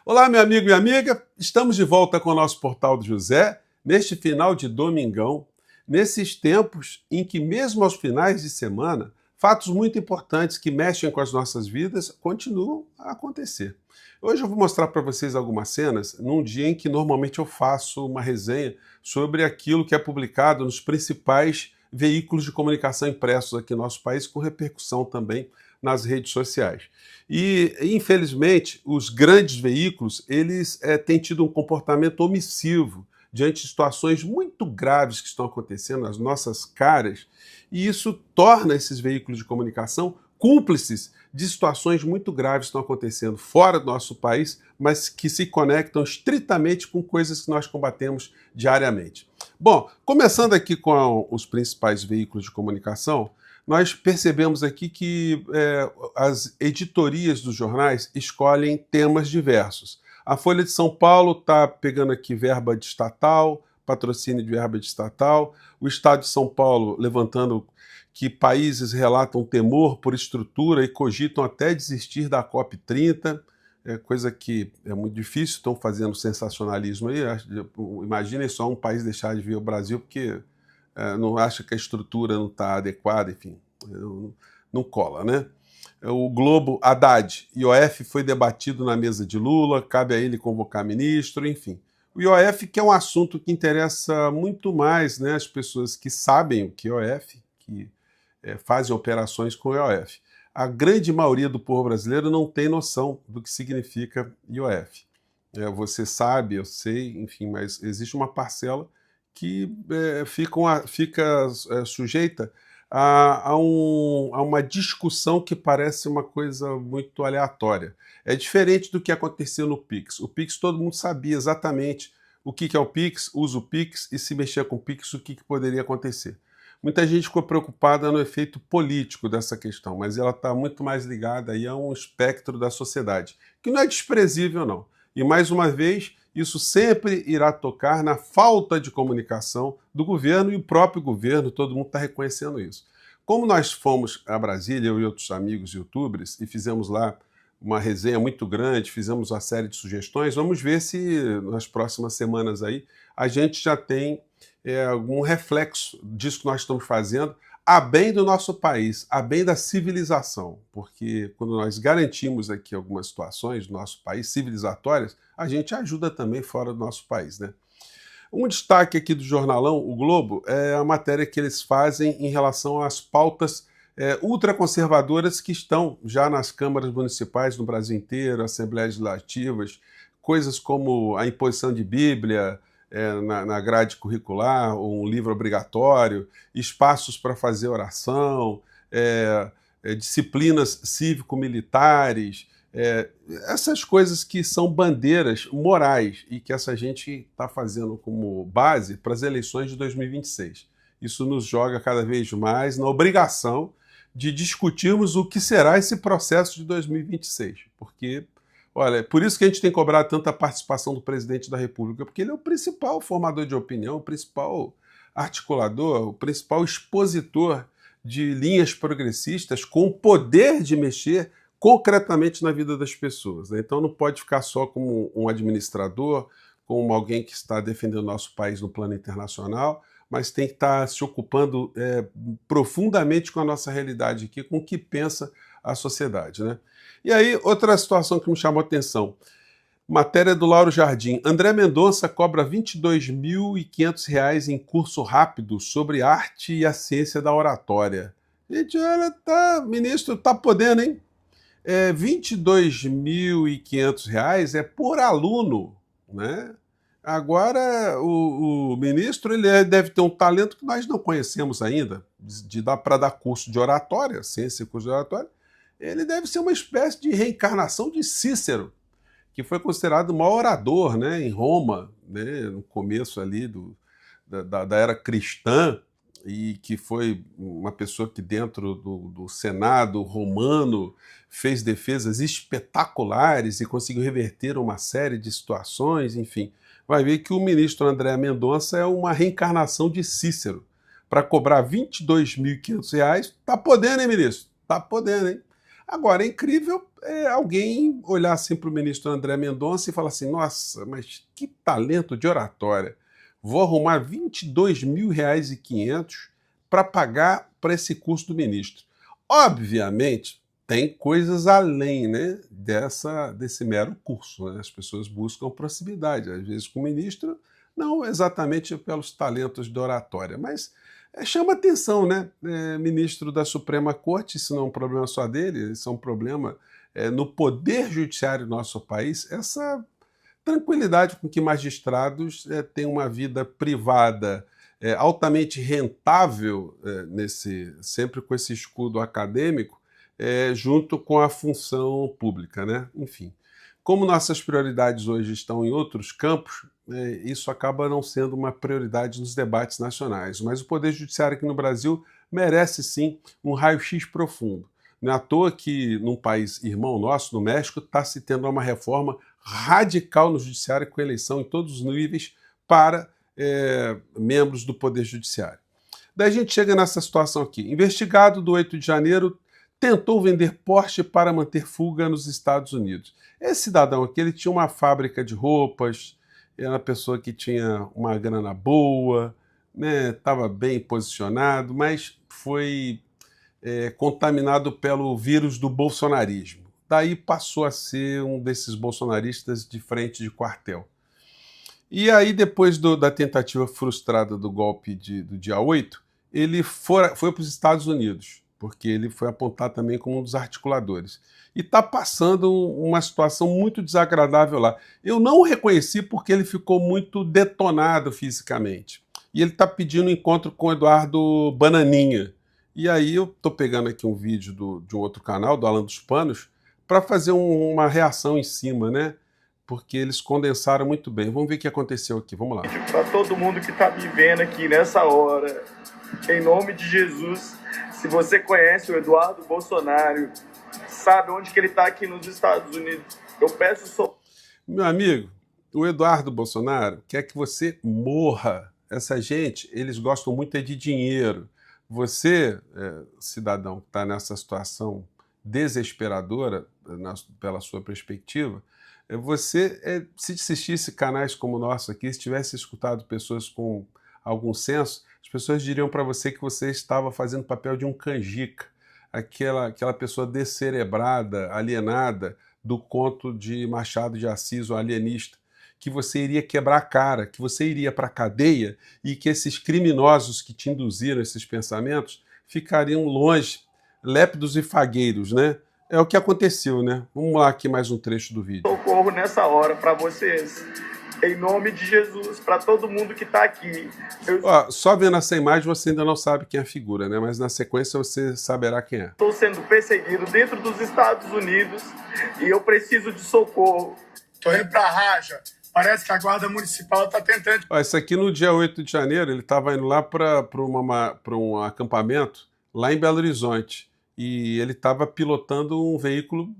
Olá, meu amigo e minha amiga, estamos de volta com o nosso Portal do José, neste final de domingão, nesses tempos em que, mesmo aos finais de semana, fatos muito importantes que mexem com as nossas vidas continuam a acontecer. Hoje eu vou mostrar para vocês algumas cenas num dia em que normalmente eu faço uma resenha sobre aquilo que é publicado nos principais veículos de comunicação impressos aqui no nosso país, com repercussão também nas redes sociais. E, infelizmente, os grandes veículos, eles têm tido um comportamento omissivo diante de situações muito graves que estão acontecendo nas nossas caras, e isso torna esses veículos de comunicação cúmplices de situações muito graves que estão acontecendo fora do nosso país, mas que se conectam estritamente com coisas que nós combatemos diariamente. Bom, começando aqui com os principais veículos de comunicação, nós percebemos aqui que as editorias dos jornais escolhem temas diversos. A Folha de São Paulo está pegando aqui verba de estatal, patrocínio de verba de estatal, o Estado de São Paulo levantando que países relatam temor por estrutura e cogitam até desistir da COP30, coisa que é muito difícil, estão fazendo sensacionalismo aí. Imaginem só um país deixar de vir ao Brasil porque não acha que a estrutura não está adequada, enfim, não cola, né? O Globo, Haddad, IOF foi debatido na mesa de Lula, cabe a ele convocar ministro, enfim. O IOF, que é um assunto que interessa muito mais, né, as pessoas que sabem o que é IOF, que fazem operações com o IOF. A grande maioria do povo brasileiro não tem noção do que significa IOF. Você sabe, eu sei, enfim, mas existe uma parcela que fica sujeita a uma discussão que parece uma coisa muito aleatória. É diferente do que aconteceu no Pix. O Pix todo mundo sabia exatamente o que é o Pix, usa o Pix, e se mexer com o Pix, o que poderia acontecer. Muita gente ficou preocupada no efeito político dessa questão, mas ela está muito mais ligada aí a um espectro da sociedade, que não é desprezível, não. E, mais uma vez, isso sempre irá tocar na falta de comunicação do governo, e o próprio governo, todo mundo está reconhecendo isso. Como nós fomos a Brasília, eu e outros amigos youtubers, e fizemos lá uma resenha muito grande, fizemos uma série de sugestões, vamos ver se nas próximas semanas aí a gente já tem algum reflexo disso que nós estamos fazendo, a bem do nosso país, a bem da civilização, porque quando nós garantimos aqui algumas situações do nosso país civilizatórias, a gente ajuda também fora do nosso país, né? Um destaque aqui do jornalão, o Globo, é a matéria que eles fazem em relação às pautas ultraconservadoras que estão já nas câmaras municipais no Brasil inteiro, assembleias legislativas, coisas como a imposição de Bíblia na grade curricular, um livro obrigatório, espaços para fazer oração, disciplinas cívico-militares, essas coisas que são bandeiras morais e que essa gente está fazendo como base para as eleições de 2026. Isso nos joga cada vez mais na obrigação de discutirmos o que será esse processo de 2026, porque, olha, por isso que a gente tem cobrado tanta participação do presidente da República, porque ele é o principal formador de opinião, o principal articulador, o principal expositor de linhas progressistas com o poder de mexer concretamente na vida das pessoas, né? Então não pode ficar só como um administrador, como alguém que está defendendo o nosso país no plano internacional, mas tem que estar se ocupando profundamente com a nossa realidade aqui, com o que pensa a sociedade, né? E aí, outra situação que me chamou a atenção, matéria do Lauro Jardim. André Mendonça cobra R$ 22.500 em curso rápido sobre arte e a ciência da oratória. Gente, olha, ministro, tá podendo, hein? R$ 22.500 é por aluno, né? Agora, o ministro ele deve ter um talento que nós não conhecemos ainda, para dar curso de oratória, ciência e curso de oratória. Ele deve ser uma espécie de reencarnação de Cícero, que foi considerado o maior orador, né, em Roma, né, no começo ali da era cristã, e que foi uma pessoa que dentro do Senado romano fez defesas espetaculares e conseguiu reverter uma série de situações, enfim. Vai ver que o ministro André Mendonça é uma reencarnação de Cícero. Para cobrar R$ 22.500, tá podendo, hein, ministro? Tá podendo, hein? Agora, é incrível alguém olhar assim para o ministro André Mendonça e falar assim, nossa, mas que talento de oratória. Vou arrumar R$ 22.500 para pagar para esse curso do ministro. Obviamente, tem coisas além, né, desse mero curso. Né? As pessoas buscam proximidade, às vezes com o ministro, não exatamente pelos talentos de oratória, mas chama atenção, né? Ministro da Suprema Corte, isso não é um problema só dele, isso é um problema no poder judiciário do nosso país, essa tranquilidade com que magistrados têm uma vida privada altamente rentável, sempre com esse escudo acadêmico, junto com a função pública, né? Enfim, como nossas prioridades hoje estão em outros campos, isso acaba não sendo uma prioridade nos debates nacionais. Mas o Poder Judiciário aqui no Brasil merece sim um raio-x profundo. Não é à toa que num país irmão nosso, no México, está se tendo uma reforma radical no Judiciário com eleição em todos os níveis para membros do Poder Judiciário. Daí a gente chega nessa situação aqui. Investigado do 8 de janeiro tentou vender Porsche para manter fuga nos Estados Unidos. Esse cidadão aqui ele tinha uma fábrica de roupas, era uma pessoa que tinha uma grana boa, estava bem posicionado, mas foi contaminado pelo vírus do bolsonarismo. Daí passou a ser um desses bolsonaristas de frente de quartel. E aí, depois da tentativa frustrada do golpe do dia 8, ele foi para os Estados Unidos, porque ele foi apontado também como um dos articuladores. E está passando uma situação muito desagradável lá. Eu não o reconheci porque ele ficou muito detonado fisicamente. E ele está pedindo um encontro com o Eduardo Bananinha. E aí eu estou pegando aqui um vídeo de um outro canal, do Alan dos Panos, para fazer uma reação em cima, né? Porque eles condensaram muito bem. Vamos ver o que aconteceu aqui, vamos lá. Para todo mundo que está me vendo aqui nessa hora, em nome de Jesus, se você conhece o Eduardo Bolsonaro, sabe onde que ele está aqui nos Estados Unidos, eu peço socorro. Meu amigo, o Eduardo Bolsonaro quer que você morra. Essa gente, eles gostam muito de dinheiro. Você, cidadão, que está nessa situação desesperadora, pela sua perspectiva, você, se assistisse canais como o nosso aqui, se tivesse escutado pessoas com algum senso, as pessoas diriam para você que você estava fazendo o papel de um canjica, aquela pessoa descerebrada, alienada do conto de Machado de Assis, o alienista, que você iria quebrar a cara, que você iria para a cadeia e que esses criminosos que te induziram esses pensamentos ficariam longe, lépidos e fagueiros, né? É o que aconteceu, né? Vamos lá aqui mais um trecho do vídeo. Socorro nessa hora para vocês. Em nome de Jesus, para todo mundo que está aqui. Só vendo essa imagem você ainda não sabe quem é a figura, né? Mas na sequência você saberá quem é. Estou sendo perseguido dentro dos Estados Unidos e eu preciso de socorro. Estou indo para a Raja. Parece que a Guarda Municipal está tentando... Isso aqui no dia 8 de janeiro, ele estava indo lá para um acampamento lá em Belo Horizonte. E ele estava pilotando um veículo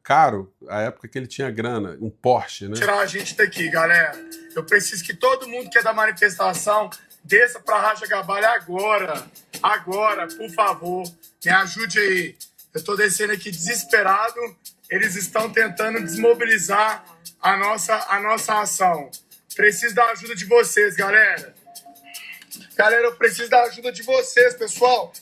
caro, à época que ele tinha grana, um Porsche, né? Tirar a gente daqui, galera. Eu preciso que todo mundo que é da manifestação desça para a Raja Gabalha agora. Agora, por favor. Me ajude aí. Eu estou descendo aqui desesperado. Eles estão tentando desmobilizar a nossa ação. Preciso da ajuda de vocês, galera. Galera, eu preciso da ajuda de vocês, pessoal.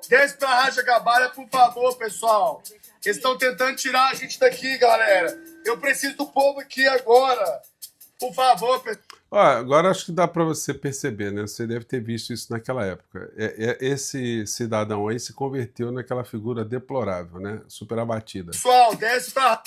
Desce pra Raja Gabalha, por favor, pessoal. Eles estão tentando tirar a gente daqui, galera. Eu preciso do povo aqui agora. Por favor, pessoal. Agora acho que dá para você perceber, né? Você deve ter visto isso naquela época. Esse cidadão aí se converteu naquela figura deplorável, né? Super abatida. Pessoal, desce pra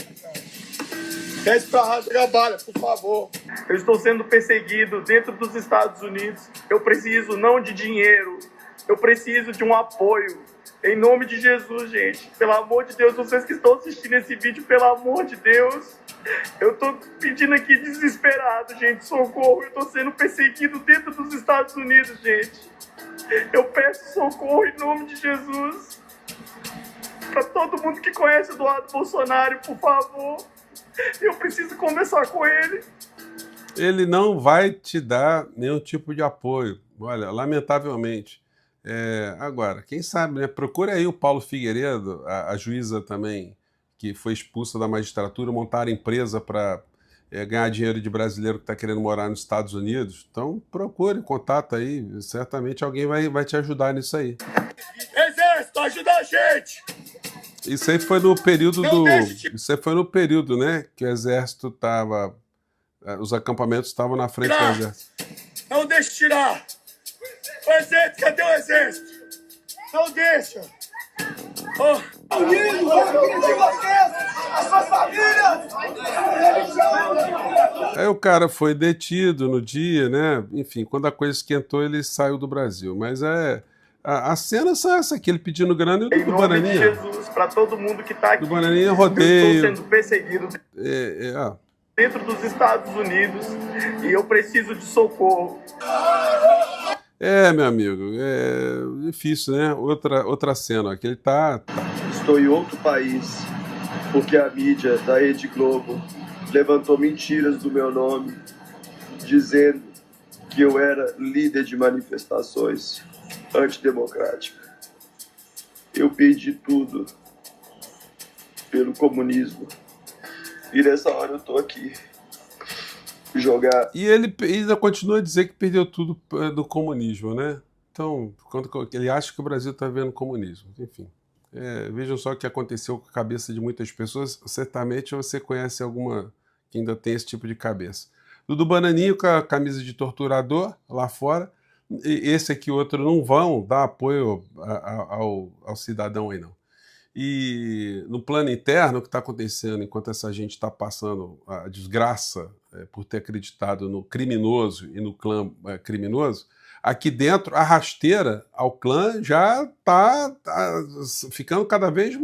Raja Gabalha, por favor. Eu estou sendo perseguido dentro dos Estados Unidos. Eu preciso não de dinheiro. Eu preciso de um apoio. Em nome de Jesus, gente. Pelo amor de Deus, vocês que estão assistindo esse vídeo, pelo amor de Deus. Eu tô pedindo aqui desesperado, gente, socorro. Eu tô sendo perseguido dentro dos Estados Unidos, gente. Eu peço socorro em nome de Jesus. Pra todo mundo que conhece o Eduardo Bolsonaro, por favor. Eu preciso conversar com ele. Ele não vai te dar nenhum tipo de apoio. Olha, lamentavelmente, Agora, quem sabe, né? Procure aí o Paulo Figueiredo, a juíza também, que foi expulsa da magistratura, montar empresa para ganhar dinheiro de brasileiro que está querendo morar nos Estados Unidos. Então, procure, contato aí, certamente alguém vai te ajudar nisso aí. Exército, ajuda a gente! Isso aí foi no período Não deixe Isso aí foi no período, né? Que o exército estava. Os acampamentos estavam na frente do tirar! exército. Não deixe tirar! O exército, cadê o exército? Não deixa! Oh. Unidos, os filhos de vocês, as suas famílias! Aí o cara foi detido no dia, né? Enfim, quando a coisa esquentou, ele saiu do Brasil. Mas a cena é só essa aqui, ele pedindo grana e Em o do nome de Bananinha. Jesus, para todo mundo que está aqui, Do Bananinha eu rodeio. estou sendo perseguido dentro dos Estados Unidos e eu preciso de socorro. Meu amigo, é difícil, né? Outra cena, ó, que ele tá. Estou em outro país porque a mídia da Rede Globo levantou mentiras do meu nome, dizendo que eu era líder de manifestações antidemocráticas. Eu perdi tudo pelo comunismo e nessa hora eu tô aqui. Jogar. E ele ainda continua a dizer que perdeu tudo do comunismo, né? Então, quando ele acha que o Brasil está vendo comunismo. Enfim, vejam só o que aconteceu com a cabeça de muitas pessoas. Certamente você conhece alguma que ainda tem esse tipo de cabeça. Do Bananinho com a camisa de torturador lá fora. Esse aqui e outro não vão dar apoio ao cidadão aí, não. E no plano interno, o que está acontecendo enquanto essa gente está passando a desgraça por ter acreditado no criminoso e no clã criminoso, aqui dentro a rasteira ao clã já está ficando cada vez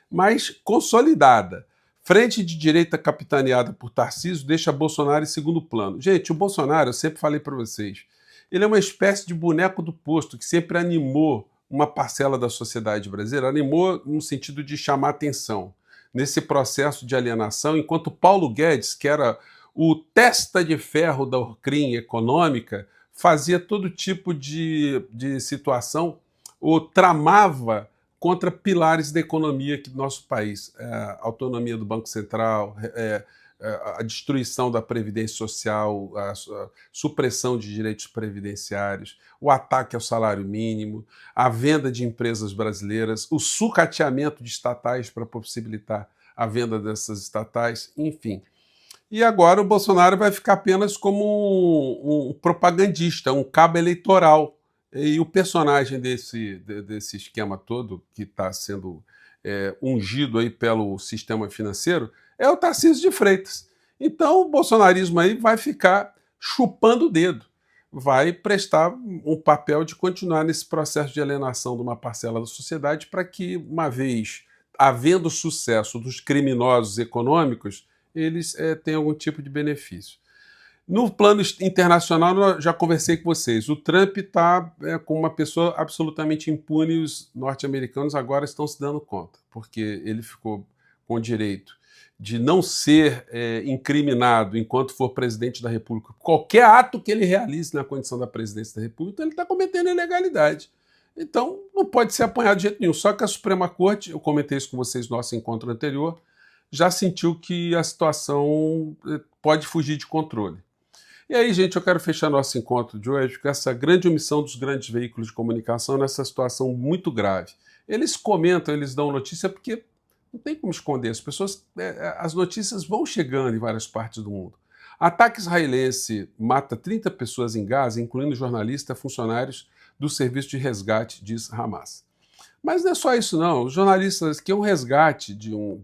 mais consolidada. Frente de direita capitaneada por Tarcísio deixa Bolsonaro em segundo plano. Gente, o Bolsonaro, eu sempre falei para vocês, ele é uma espécie de boneco do posto que sempre animou uma parcela da sociedade brasileira, animou no sentido de chamar atenção nesse processo de alienação, enquanto Paulo Guedes, que era o testa de ferro da Orcrim econômica, fazia todo tipo de situação ou tramava contra pilares da economia aqui do nosso país. A autonomia do Banco Central, a destruição da Previdência Social, a supressão de direitos previdenciários, o ataque ao salário mínimo, a venda de empresas brasileiras, o sucateamento de estatais para possibilitar a venda dessas estatais, enfim. E agora o Bolsonaro vai ficar apenas como um propagandista, um cabo eleitoral. E o personagem desse esquema todo, que está sendo ungido aí pelo sistema financeiro, é o Tarcísio de Freitas. Então o bolsonarismo aí vai ficar chupando o dedo, vai prestar um papel de continuar nesse processo de alienação de uma parcela da sociedade para que, uma vez havendo sucesso dos criminosos econômicos, eles tenham algum tipo de benefício. No plano internacional, eu já conversei com vocês, o Trump está com uma pessoa absolutamente impune e os norte-americanos agora estão se dando conta, porque ele ficou com o direito de não ser incriminado enquanto for presidente da República. Qualquer ato que ele realize na condição da presidência da República, ele está cometendo ilegalidade. Então, não pode ser apanhado de jeito nenhum. Só que a Suprema Corte, eu comentei isso com vocês no nosso encontro anterior, já sentiu que a situação pode fugir de controle. E aí, gente, eu quero fechar nosso encontro de hoje com essa grande omissão dos grandes veículos de comunicação nessa situação muito grave. Eles comentam, eles dão notícia porque não tem como esconder. As notícias vão chegando em várias partes do mundo. Ataque israelense mata 30 pessoas em Gaza, incluindo jornalistas e funcionários do serviço de resgate, diz Hamas. Mas não é só isso, não. Os jornalistas, que é um resgate de uma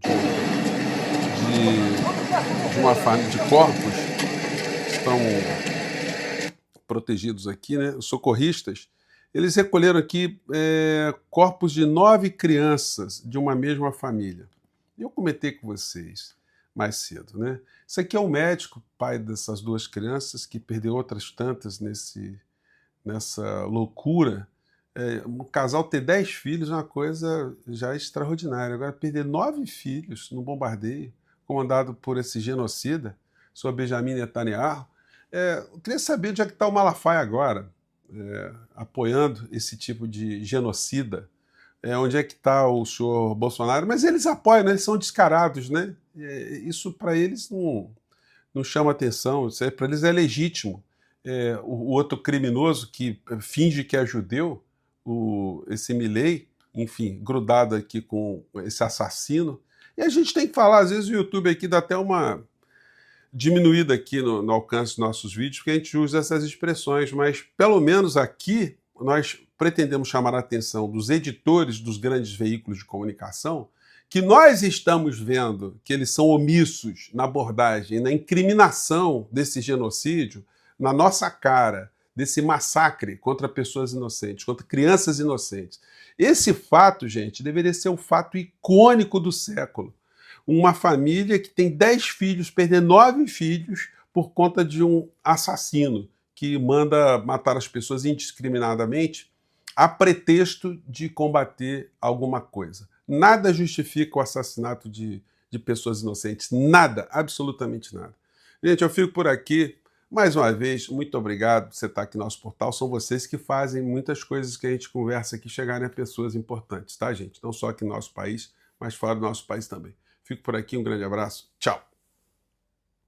família de corpos, estão protegidos aqui, né? Os socorristas, eles recolheram aqui corpos de 9 crianças de uma mesma família. Eu comentei com vocês mais cedo, né? Isso aqui é um médico, pai dessas 2 crianças, que perdeu outras tantas nessa loucura. Um casal ter 10 filhos é uma coisa já extraordinária. Agora, perder 9 filhos no bombardeio, comandado por esse genocida, sobre Benjamin Netanyahu. Eu queria saber onde é que está o Malafaia agora. apoiando esse tipo de genocida. Onde é que está o senhor Bolsonaro? Mas eles apoiam, né? Eles são descarados, né? Isso para eles não chama atenção, para eles é legítimo. O outro criminoso que finge que é judeu, esse Milei, enfim, grudado aqui com esse assassino. E a gente tem que falar, às vezes o YouTube aqui dá até uma diminuída aqui no alcance dos nossos vídeos, porque a gente usa essas expressões, mas pelo menos aqui nós pretendemos chamar a atenção dos editores dos grandes veículos de comunicação, que nós estamos vendo que eles são omissos na abordagem, na incriminação desse genocídio, na nossa cara, desse massacre contra pessoas inocentes, contra crianças inocentes. Esse fato, gente, deveria ser um fato icônico do século. Uma família que tem 10 filhos, perder 9 filhos por conta de um assassino que manda matar as pessoas indiscriminadamente a pretexto de combater alguma coisa. Nada justifica o assassinato de pessoas inocentes. Nada, absolutamente nada. Gente, eu fico por aqui. Mais uma vez, muito obrigado por você estar aqui no nosso portal. São vocês que fazem muitas coisas que a gente conversa aqui chegarem a pessoas importantes, tá, gente? Não só aqui no nosso país, mas fora do nosso país também. Fico por aqui, um grande abraço. Tchau!